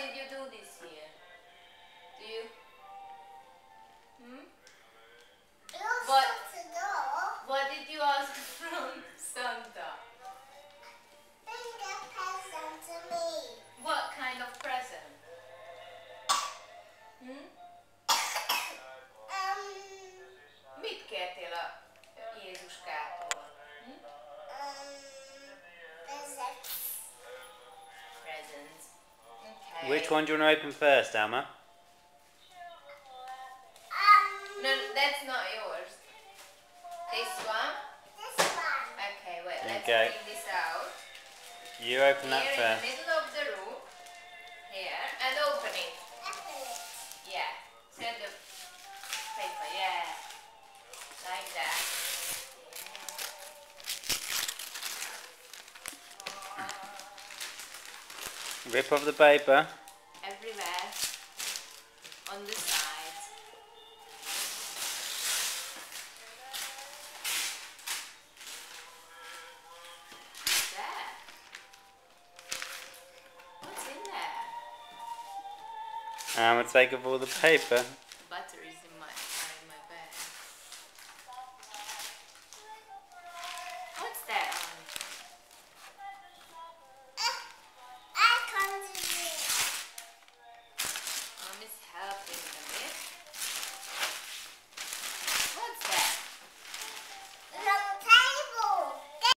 did you do this year? Do you? Hmm? What did you ask from Santa? Bring a present to me. What kind of present? Hmm? Mit kértél a Jézuskától? Hm? Presents. Okay. Which one do you want to open first, Alma? No, that's not yours. This one? This one. Okay, wait, let's Okay. bring this out. You open that Here in first. the middle of the room. Here, and open it. Open it. Yeah. Set the paper, yeah. Like that. Rip off the paper. Everywhere. On the sides. What's that? What's in there? Alma, take off all the paper.